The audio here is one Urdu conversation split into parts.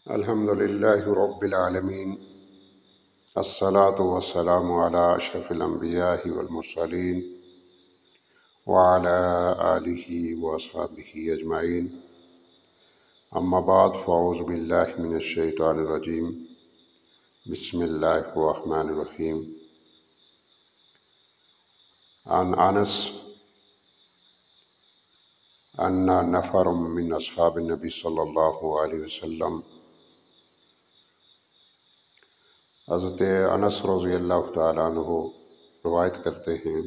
الحمد للہ رب العالمین، الصلاة والسلام علی اشرف الانبیاء والمرسلین وعلی آلہ واصحابہ اجمعین، اما بعد فاعوذ باللہ من الشیطان الرجیم، بسم اللہ الرحمن الرحیم۔ عن انس ان نفر من اصحاب النبی صلی اللہ علیہ وسلم، حضرت انس رضی اللہ تعالیٰ عنہ روایت کرتے ہیں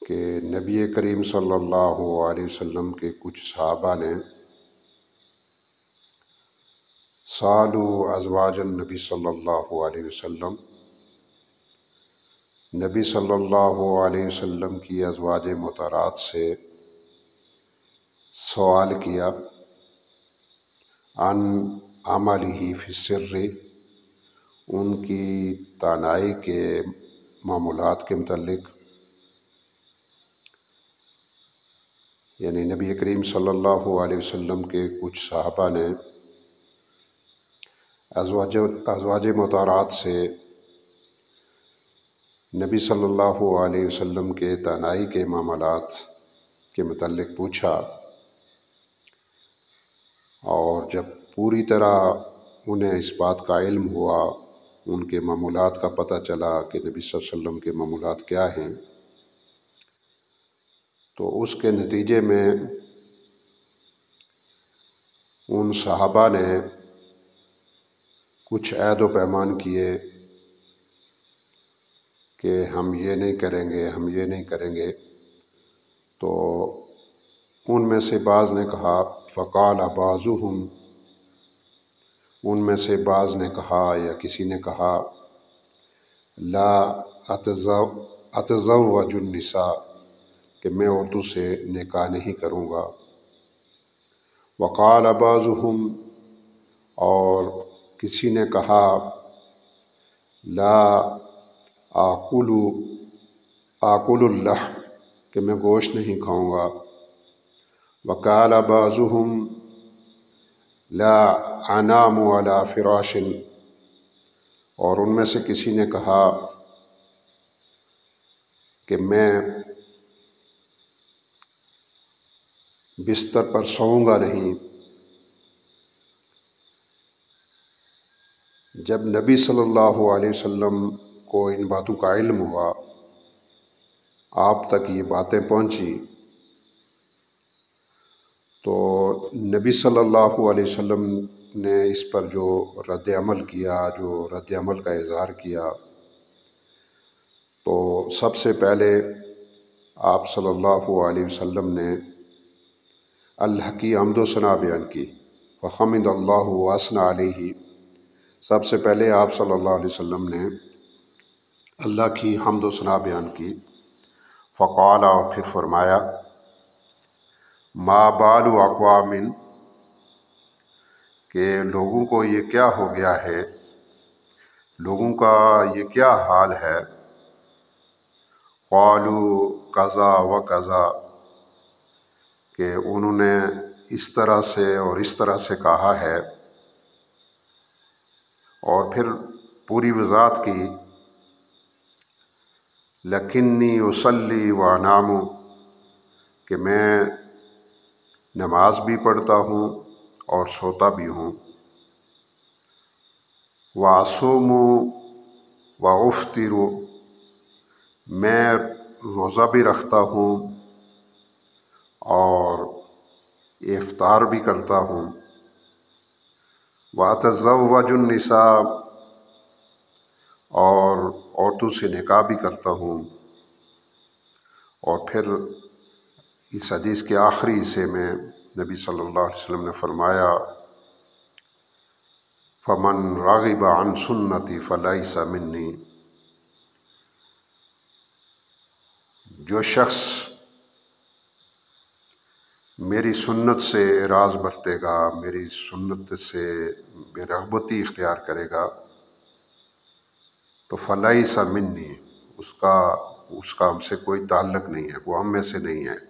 کہ نبی کریم صلی اللہ علیہ وسلم کے کچھ صحابہ نے سالوا ازواج النبی صلی اللہ علیہ وسلم، نبی صلی اللہ علیہ وسلم کی ازواج مطہرات سے سوال کیا عن عملہ فی السر، ان کی تنہائی کے معمولات کے متعلق، یعنی نبی کریم صلی اللہ علیہ وسلم کے کچھ صحابہ نے ازواج مطہرات سے نبی صلی اللہ علیہ وسلم کے تنہائی کے معاملات کے متعلق پوچھا، اور جب پوری طرح انہیں اس بات کا علم ہوا، ان کے معمولات کا پتہ چلا کہ نبی صلی اللہ علیہ وسلم کے معمولات کیا ہیں، تو اس کے نتیجے میں ان صحابہ نے کچھ عہد و پیمان کیے کہ ہم یہ نہیں کریں گے، ہم یہ نہیں کریں گے۔ تو ان میں سے بعض نے کہا، فقال بعضهم، ان میں سے بعض نے کہا یا کسی نے کہا، لا اتزوج النساء، کہ میں عورتوں سے نکاح نہیں کروں گا۔ وقال بعضهم، اور کسی نے کہا، لا آکل اللحم، کہ میں گوشت نہیں کھاؤں گا۔ وقال بعضهم لا انام علی فراش، اور ان میں سے کسی نے کہا کہ میں بستر پر سوؤں گا نہیں۔ جب نبی صلی اللہ علیہ وسلم کو ان باتوں کا علم ہوا، آپ تک یہ باتیں پہنچی، تو نبی صلی اللہ علیہ وسلم نے اس پر جو رد عمل کیا، جو رد عمل کا اظہار کیا، تو سب سے پہلے آپ صلی اللہ علیہ وسلم نے اللہ کی حمد و ثنا بیان کی، فحمد اللہ واثنى علیہ۔ سب سے پہلے آپ صلی اللہ علیہ وسلم نے اللہ کی حمد و ثنا بیان کی۔ فقال، اور پھر فرمایا، ما بال اقوام، کہ لوگوں کو یہ کیا ہو گیا ہے، لوگوں کا یہ کیا حال ہے، قالوا کذا و کذا، کہ انہوں نے اس طرح سے اور اس طرح سے کہا ہے، اور پھر پوری وضاحت کی، لکنی اصلی و انام، کہ میں نماز بھی پڑھتا ہوں اور سوتا بھی ہوں، واصوم و افطر، میں روزہ بھی رکھتا ہوں اور افطار بھی کرتا ہوں، واتزوج النساء، اور عورتوں سے نکاح بھی کرتا ہوں۔ اور پھر اس حدیث کے آخری حصے میں نبی صلی اللہ علیہ وسلم نے فرمایا، فمن راغب عن سنتی فلیس منی، جو شخص میری سنت سے اعراض برتے گا، میری سنت سے بے رغبتی اختیار کرے گا، تو فلیس منی، اس کا ہم سے کوئی تعلق نہیں ہے، وہ ہم میں سے نہیں ہے۔